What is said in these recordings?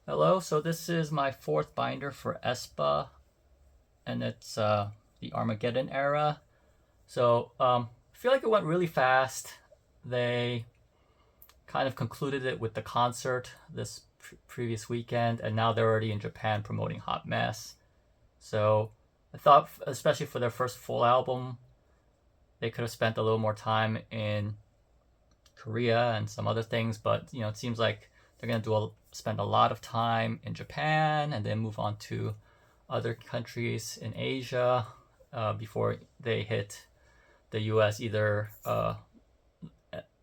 Hello, so this is my fourth binder for aespa, and it's the Armageddon era. I feel like it went really fast. They kind of concluded it with the concert this previous weekend, and now they're already in Japan promoting Hot Mess. So I thought, especially for their first full album, they could have spent a little more time in Korea and some other things, but it seems like they're gonna spend a lot of time in Japan and then move on to other countries in Asia before they hit the U.S. either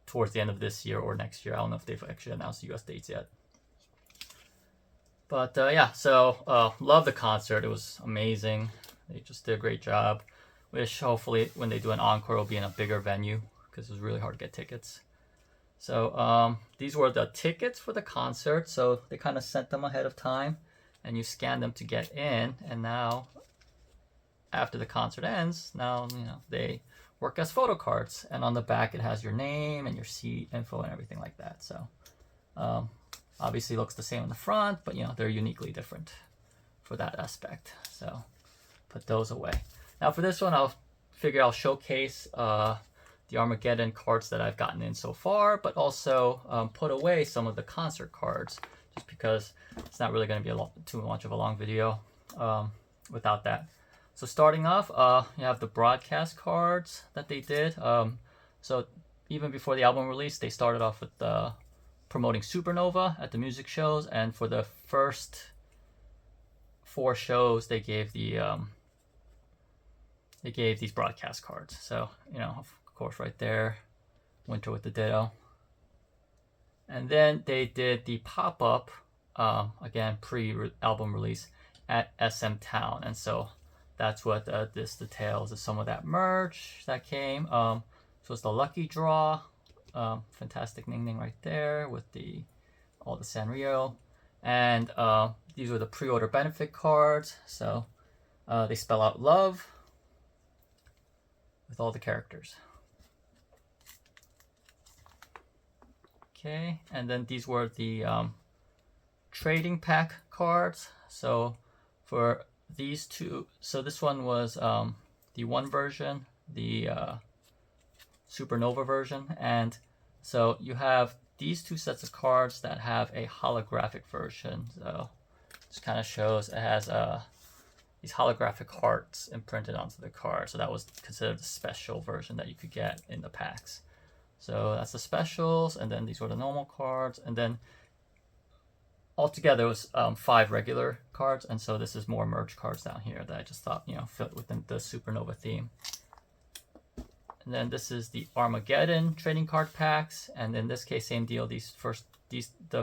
towards the end of this year or next year. I don't know if they've actually announced the U.S. dates yet. But love the concert. It was amazing. They just did a great job. Wish hopefully when they do an encore, it'll be in a bigger venue because it was really hard to get tickets. So these were the tickets for the concert. So they kind of sent them ahead of time, and you scan them to get in. And now, after the concert ends, they work as photo cards. And on the back, it has your name and your seat info and everything like that. So obviously, looks the same on the front, but they're uniquely different for that aspect. So put those away. Now for this one, I'll showcase the Armageddon cards that I've gotten in so far, but also put away some of the concert cards, just because it's not really going to be too much of a long video without that. So starting off, you have the broadcast cards that they did. So even before the album release, they started off with promoting Supernova at the music shows, and for the first 4 shows, they gave these broadcast cards. So of course, right there, Winter with the Ditto. And then they did the pop-up, again, pre-album release at SM Town. And so that's what this details of some of that merch that came. So it's the lucky draw. Fantastic Ning right there with all the Sanrio. And these were the pre-order benefit cards. So they spell out love with all the characters. Okay, and then these were the trading pack cards. So for these two, so this one was the one version, the Supernova version, and so you have these 2 sets of cards that have a holographic version. So this kind of shows it has these holographic hearts imprinted onto the card. So that was considered the special version that you could get in the packs. So that's the specials, and then these were the normal cards, and then altogether it was 5 regular cards, and so this is more merge cards down here that I just thought fit within the Supernova theme. And then this is the Armageddon trading card packs, and in this case, same deal. The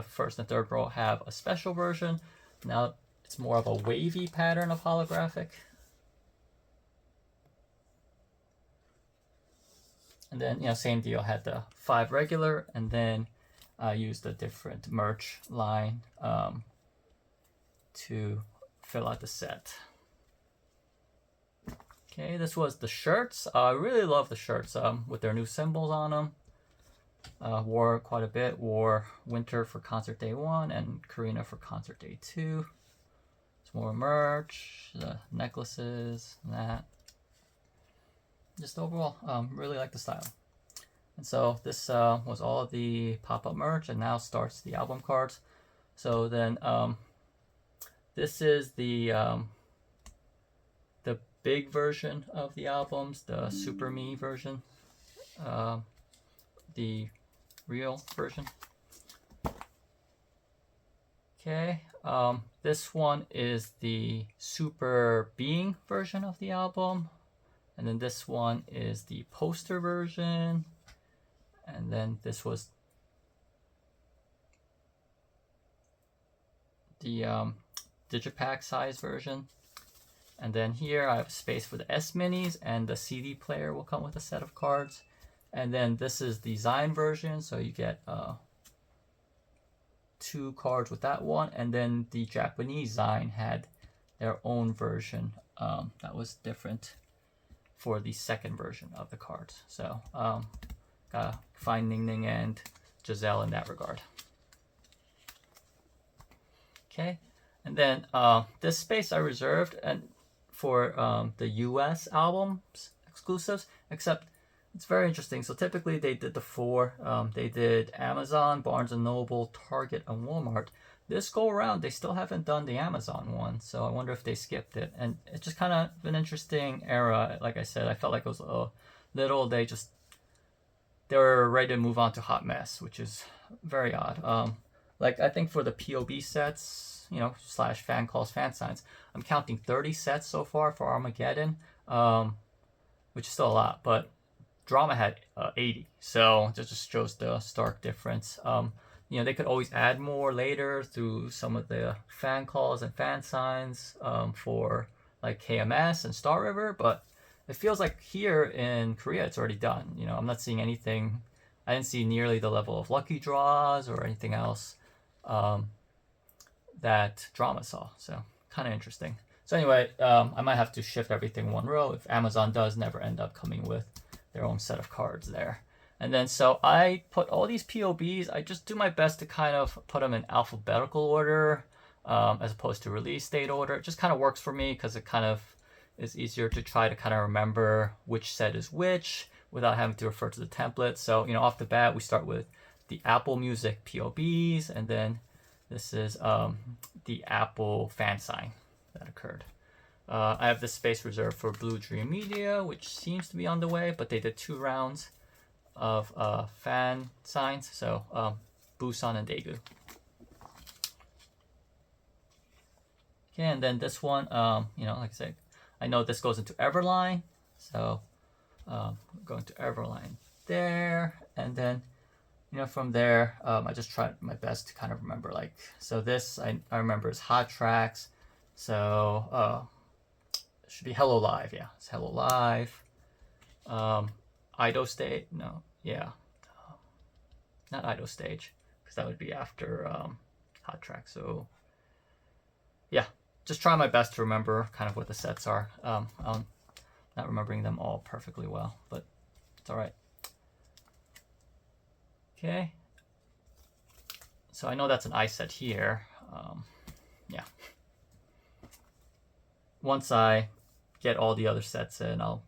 first and third row have a special version. Now it's more of a wavy pattern of holographic. And then, same deal, had the 5 regular, and then I used a different merch line to fill out the set. Okay, this was the shirts. I really love the shirts with their new symbols on them. Wore quite a bit. Wore Winter for concert day 1 and Karina for concert day 2. Some more merch, the necklaces, and that. Just overall, really like the style. And so this was all of the pop-up merch, and now starts the album cards. So then this is the big version of the albums, the Super Me version, the real version. Okay, this one is the Super Being version of the album. And then this one is the poster version. And then this was the Digipack size version. And then here I have space for the S Minis, and the CD player will come with a set of cards. And then this is the Zine version, so you get 2 cards with that one. And then the Japanese Zine had their own version that was different for the second version of the cards. So gotta find Ning Ning and Giselle in that regard. Okay, and then this space I reserved and for the US albums exclusives, except it's very interesting. So typically they did the four. They did Amazon, Barnes and Noble, Target, and Walmart. This go around, they still haven't done the Amazon one, so I wonder if they skipped it. And it's just kind of an interesting era. Like I said, I felt like it was a little. They were ready to move on to Hot Mess, which is very odd. Like I think for the POB sets, you know, slash fan calls, fan signs, I'm counting 30 sets so far for Armageddon, which is still a lot, but Drama had 80, so that just shows the stark difference. You know, they could always add more later through some of the fan calls and fan signs for like KMS and Star River, but it feels like here in Korea it's already done. You know, I'm not seeing anything. I didn't see nearly the level of lucky draws or anything else that Drama saw, so kind of interesting. So anyway, I might have to shift everything one row if Amazon does never end up coming with their own set of cards there. And then so I put all these POBs, I just do my best to kind of put them in alphabetical order as opposed to release date order. It just kind of works for me because it kind of is easier to try to kind of remember which set is which without having to refer to the template. So, you know, off the bat, we start with the Apple Music POBs, and then this is the Apple fan sign that occurred. I have this space reserved for Blue Dream Media, which seems to be on the way, but they did 2 rounds of fan signs, so Busan and Daegu. Okay, and then this one, you know, like I said, I know this goes into Everline, so going to Everline there, and then, you know, from there, I just tried my best to kind of remember, like, so this I remember is Hot Tracks, so it should be Hello Live, yeah, it's Hello Live. Idol Stage, no, yeah, not Idol Stage, because that would be after Hot Track. So yeah, just try my best to remember kind of what the sets are. I'm not remembering them all perfectly well, but it's all right. Okay, so I know that's an I set here. Yeah, once I get all the other sets in, I'll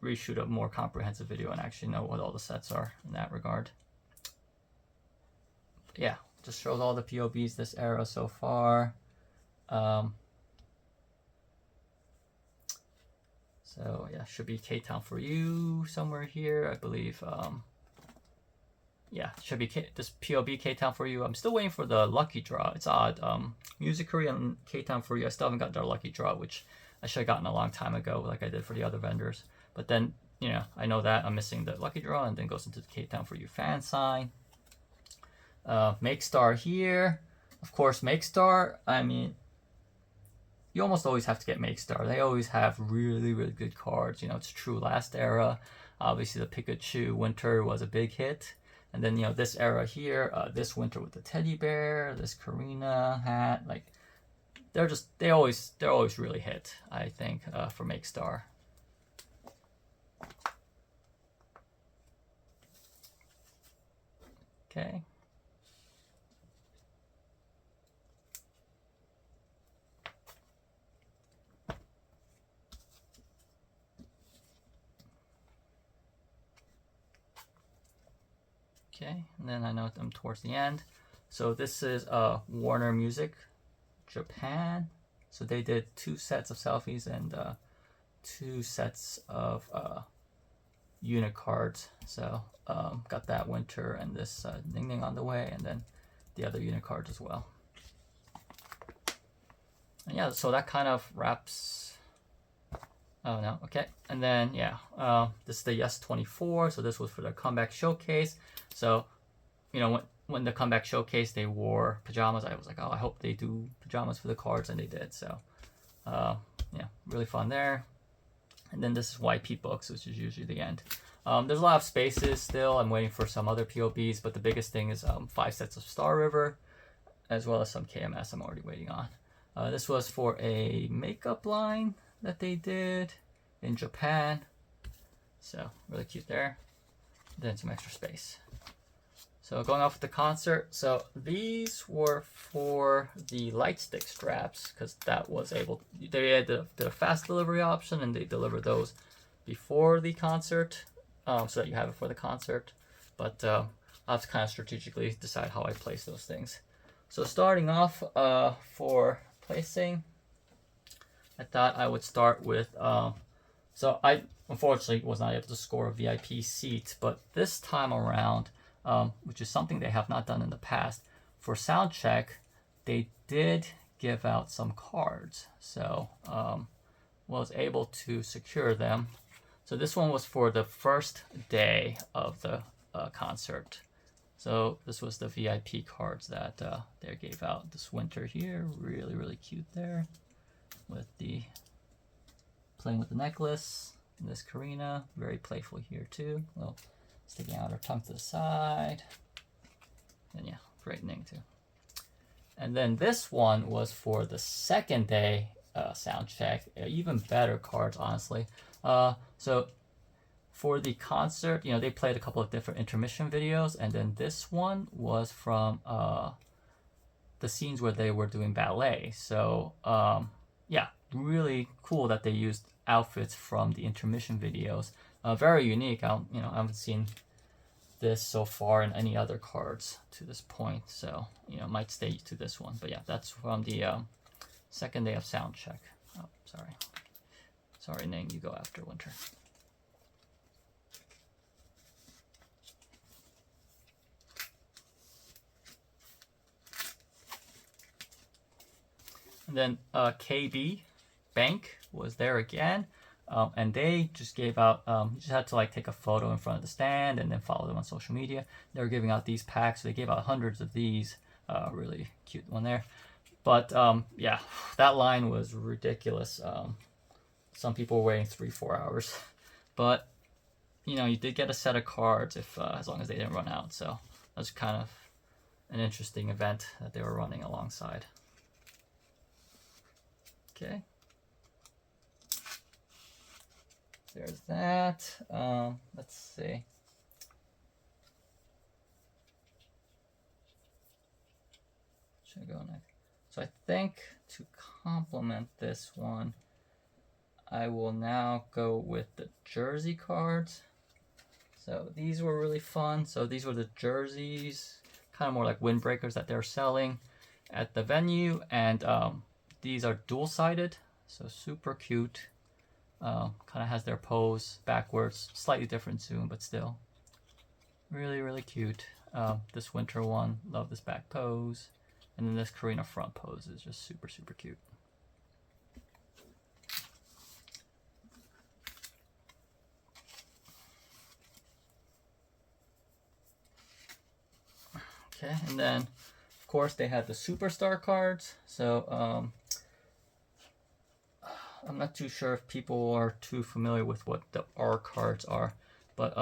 reshoot a more comprehensive video and actually know what all the sets are in that regard. But yeah, just shows all the POBs this era so far. So yeah, should be K-Town for You somewhere here, I believe. Yeah, should be this POB K-Town for You. I'm still waiting for the lucky draw. It's odd. Music Korea and K-Town for You, I still haven't got their lucky draw, which I should have gotten a long time ago, like I did for the other vendors. But then, you know, I know that I'm missing the lucky draw, and then goes into the K-Town for You fan sign. Make Star here. Of course, Make Star, I mean, you almost always have to get Make Star. They always have really, really good cards. You know, it's true last era. Obviously, the Pikachu Winter was a big hit. And then, you know, this era here, this Winter with the teddy bear, this Karina hat, like, they always really hit, I think, for Make Star. Okay. Okay, and then I know I'm towards the end. So this is Warner Music Japan. So they did 2 sets of selfies and 2 sets of unit cards. So got that Winter and this Ning Ning on the way, and then the other unit cards as well. And yeah, so that kind of wraps. Oh no, okay. And then yeah, this is the Yes 24. So this was for the comeback showcase. So, you know, when the comeback showcase they wore pajamas, I was like, oh, I hope they do pajamas for the cards, and they did. So yeah, really fun there. And then this is YP Books, which is usually the end. There's a lot of spaces still. I'm waiting for some other POBs, but the biggest thing is 5 sets of Star River, as well as some KMS I'm already waiting on. This was for a makeup line that they did in Japan. So really cute there. Then some extra space. So going off with the concert, so these were for the light stick straps because that was able. They had the fast delivery option, and they delivered those before the concert, so that you have it for the concert. But I have to kind of strategically decide how I place those things. So starting off for placing, I thought I would start with. So I unfortunately was not able to score a VIP seat, but this time around. Which is something they have not done in the past. For sound check, they did give out some cards, so was able to secure them. So this one was for the first day of the concert. So this was the VIP cards that they gave out this winter here. Really, really cute there, with the playing with the necklace. And this Karina, very playful here too. Well, sticking out her tongue to the side. And yeah, great name too. And then this one was for the second day sound check. Even better cards, honestly. So for the concert, they played a couple of different intermission videos, and then this one was from the scenes where they were doing ballet. So yeah, really cool that they used outfits from the intermission videos. Very unique. I haven't seen this so far in any other cards to this point, so might stay to this one. But yeah, that's from the second day of sound check. Oh, sorry, Ning, you go after Winter. And then KB Bank was there again. And they just gave out, you just had to take a photo in front of the stand and then follow them on social media. They were giving out these packs, so they gave out hundreds of these. Really cute one there. But yeah, that line was ridiculous. Some people were waiting 3-4 hours. But, you did get a set of cards as long as they didn't run out. So that's kind of an interesting event that they were running alongside. Okay. There's that. Let's see. Should I go next? So I think to complement this one, I will now go with the jersey cards. So these were really fun. So these were the jerseys, kind of more like windbreakers that they're selling at the venue. And these are dual-sided, so super cute. Kind of has their pose backwards, slightly different zoom, but still really, really cute. This winter one, love this back pose. And then this Karina front pose is just super, super cute. Okay, and then of course they had the superstar cards. So I'm not too sure if people are too familiar with what the R cards are, but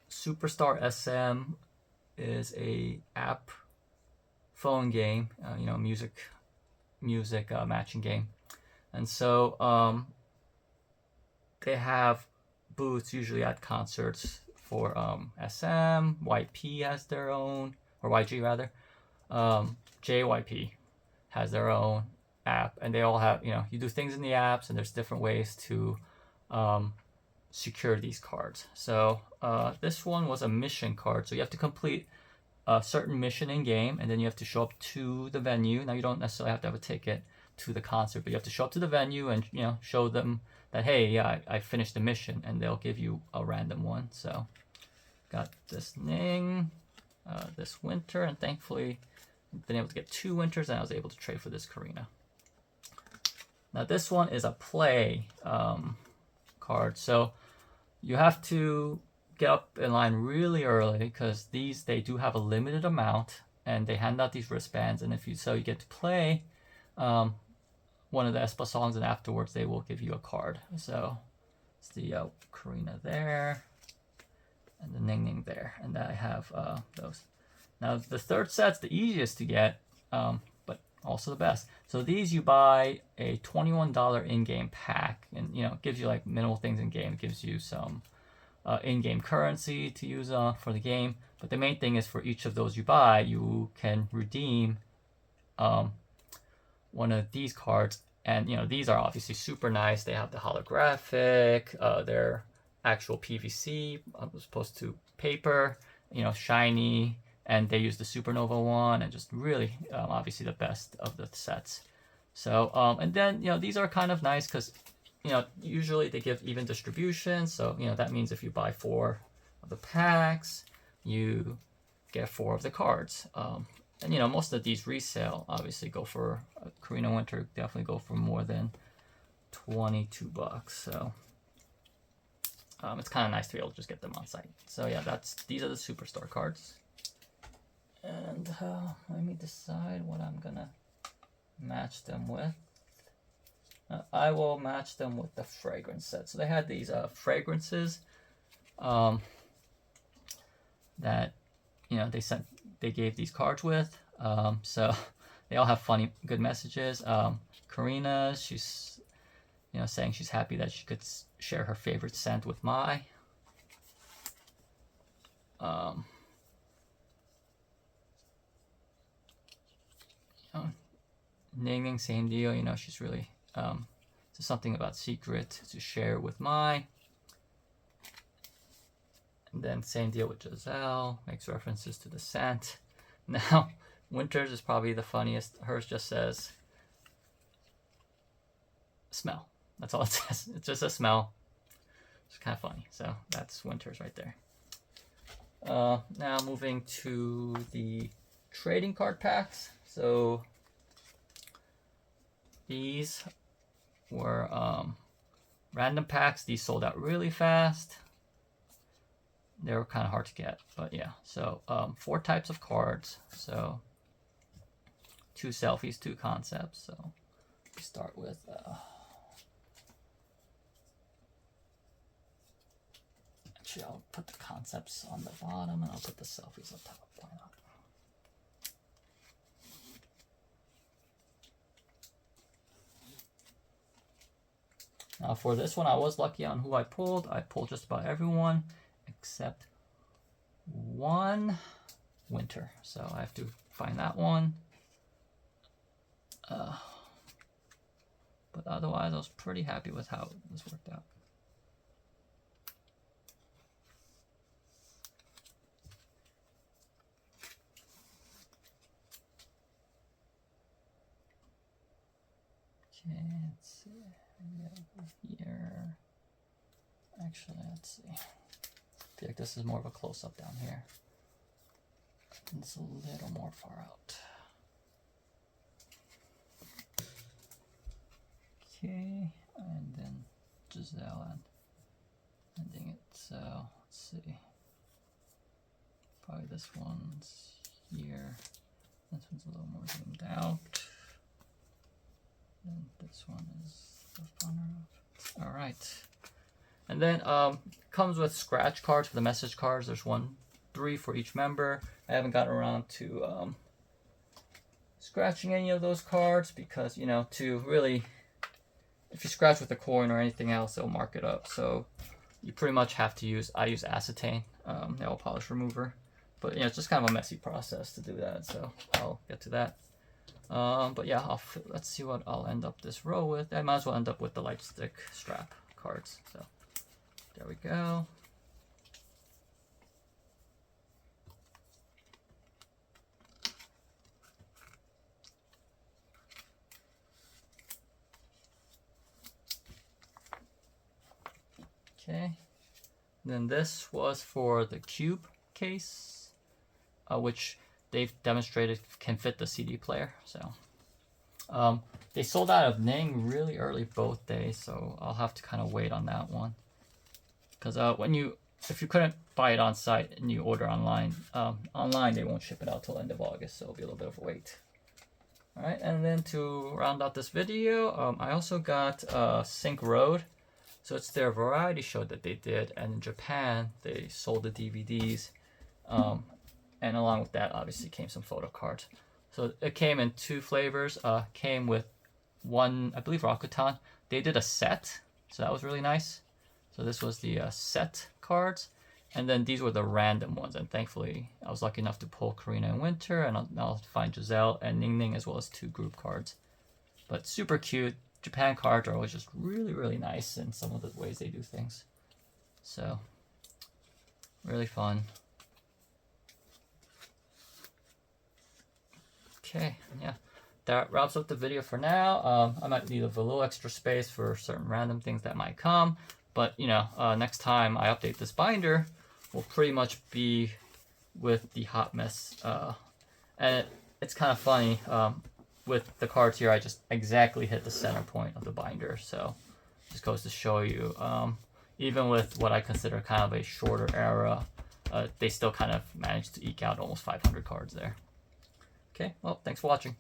Superstar SM is a app phone game, music matching game, and so they have booths usually at concerts for SM. YP has their own, or YG rather. JYP has their own app, and they all have, you do things in the apps, and there's different ways to secure these cards. So this one was a mission card, so you have to complete a certain mission in game, and then you have to show up to the venue. Now you don't necessarily have to have a ticket to the concert, but you have to show up to the venue and show them that, hey, yeah, I finished the mission, and they'll give you a random one. So got this Ning, this Winter, and thankfully I've been able to get 2 Winters, and I was able to trade for this Karina. Now this one is a play card, so you have to get up in line really early because they do have a limited amount, and they hand out these wristbands, and if you get to play one of the aespa songs, and afterwards they will give you a card. So it's the Karina there, and the Ning Ning there, and I have those. Now the third set's the easiest to get, but also the best. So these you buy a $21 in-game pack, and it gives you minimal things in game. It gives you some in-game currency to use for the game. But the main thing is for each of those you buy, you can redeem one of these cards. And these are obviously super nice. They have the holographic, they're actual PVC as opposed to paper, shiny, and they use the Supernova one, and just really obviously the best of the sets. So and then these are kind of nice because usually they give even distribution. So that means if you buy 4 of the packs, you get 4 of the cards. And most of these resale obviously go for Karina Winter, definitely go for more than $22. So it's kind of nice to be able to just get them on site. So yeah, these are the Superstar cards. And let me decide what I'm gonna match them with. I will match them with the fragrance set. So they had these fragrances that they gave these cards with. So they all have funny, good messages. Karina, she's saying she's happy that she could share her favorite scent with Mai. Ning Ning, same deal. She's really something about secret to share with Mai. And then same deal with Giselle, makes references to the scent. Now, Winter's is probably the funniest. Hers just says, smell. That's all it says. It's just a smell. It's kind of funny. So that's Winter's right there. Now moving to the trading card packs. So these were random packs. These sold out really fast. They were kind of hard to get, but yeah. So 4 types of cards. So 2 selfies, 2 concepts. So we start with actually I'll put the concepts on the bottom and I'll put the selfies on top. Why not? Now for this one, I was lucky on who I pulled. I pulled just about everyone except one Winter. So I have to find that one. But otherwise, I was pretty happy with how this worked out. Okay, let's see. Here. Actually, let's see. I feel like this is more of a close-up down here. It's a little more far out. Okay, and then Giselle ending it. So let's see. Probably this one's here. This one's a little more zoomed out. And this one is the funner. All right. And then comes with scratch cards for the message cards. There's 3 for each member. I haven't gotten around to scratching any of those cards because, to really, if you scratch with a coin or anything else, it'll mark it up. So you pretty much have to I use acetane, nail polish remover. But, it's just kind of a messy process to do that. So I'll get to that. But yeah, let's see what I'll end up this row with. I might as well end up with the light stick strap cards. So there we go. Okay. Then this was for the cube case, which they've demonstrated can fit the CD player. So they sold out of Ning really early both days, so I'll have to kind of wait on that one. Because if you couldn't buy it on site and you order online, they won't ship it out till end of August, so it'll be a little bit of a wait. All right, and then to round out this video, I also got Sync Road. So it's their variety show that they did, and in Japan they sold the DVDs. And along with that, obviously, came some photo cards. So it came in 2 flavors. Came with 1, I believe, Rakuten. They did a set, so that was really nice. So this was the set cards. And then these were the random ones, and thankfully I was lucky enough to pull Karina and Winter, and I'll find Giselle and Ning Ning, as well as 2 group cards. But super cute. Japan cards are always just really, really nice in some of the ways they do things. So, really fun. Okay, yeah. That wraps up the video for now. I might leave a little extra space for certain random things that might come. But, you know, next time I update this binder, will pretty much be with the Hot Mess. And it's kind of funny. With the cards here, I just exactly hit the center point of the binder. So just goes to show you, even with what I consider kind of a shorter era, they still kind of managed to eke out almost 500 cards there. Okay, well, thanks for watching.